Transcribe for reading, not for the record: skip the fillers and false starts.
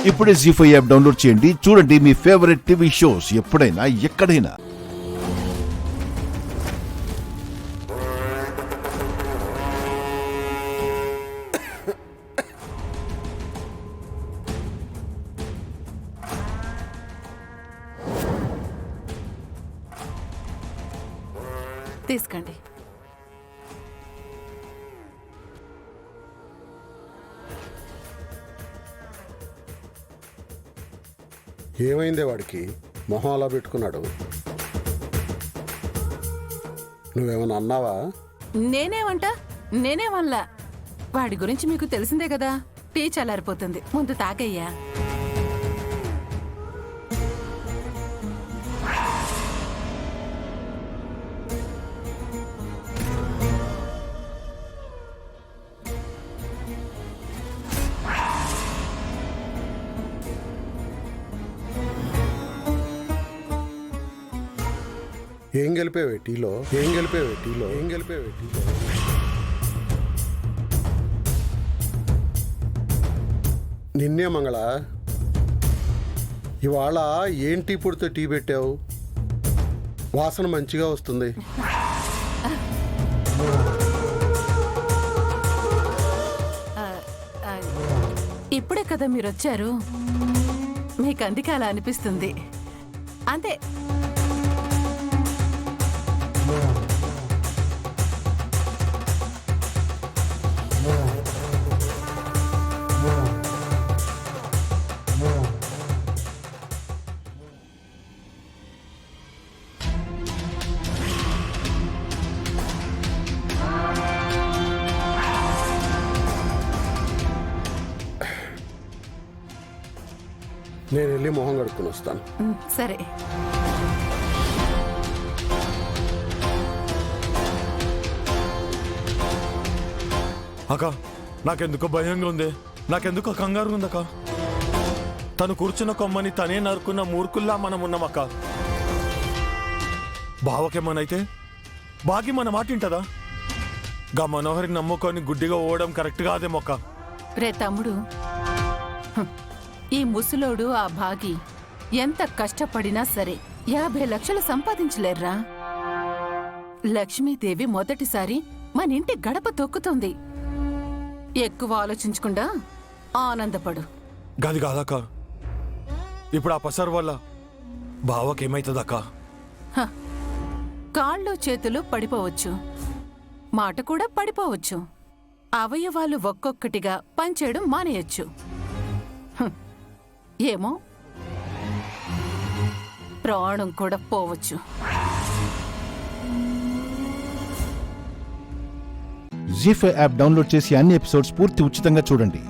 ఇప్పుడే జీ5 app download చేయండి. చూడండి మీ ఫేవరెట్ టీవీ షోస్ ఎప్పుడైనా ఎక్కడైనా. తీసుకోండి. ఏమైందే వాడికి? మొహం అలా పెట్టుకున్నాడు. నువ్వేమన్నా అన్నావా? నేనేమల్లా. వాడి గురించి మీకు తెలిసిందే కదా. టీ చల్లారిపోతుంది, ముందు తాగయ్యా. ఏం గెలిపేవే టీలో? నిన్నే మంగళ, ఇవాళ ఏం టీ పొడితో టీ పెట్టావు? వాసన మంచిగా వస్తుంది. ఇప్పుడే కదా మీరొచ్చారు, మీకు అందుకే అలా అనిపిస్తుంది అంతే. నేను వెళ్ళి మొహం కడుక్కొని వస్తాను. సరే. అక్క, నాకెందుకో భయంగా ఉంది, నాకెందుకో కంగారు ఉందక్క. తను కూర్చున్న కొమ్మని తనే నరుకున్న మూర్ఖుల్లా మనం ఉన్నామక్క. బావకేమనైతే బాగి మన మాట వింటదా? గా మనోహరి నమ్ముకొని గుడ్డిగా ఓవడం కరెక్ట్ కాదేమొక్క. రే తమ్ముడు, ఈ ముసలోడు ఆ భాగి ఎంత కష్టపడినా సరే 50 లక్షలు సంపాదించలేర్రా. లక్ష్మీదేవి మొదటిసారి మన ఇంటి గడప తొక్కుతుంది. ఎక్కువ ఆలోచించకుండా ఆనందపడు. గది కాదక్క, ఇప్పుడు ఆ పసర్ వల్ల బావకేమైతుందక్క? కాళ్ళు చేతులు పడిపోవచ్చు, మాట కూడా పడిపోవచ్చు, అవయవాలు ఒక్కొక్కటిగా పనిచేయడం మానేయచ్చు. ఏమో, ప్రాణం కూడా పోవచ్చు. జీ5 యాప్ డౌన్లోడ్ చేసి అన్ని ఎపిసోడ్స్ పూర్తి ఉచితంగా చూడండి.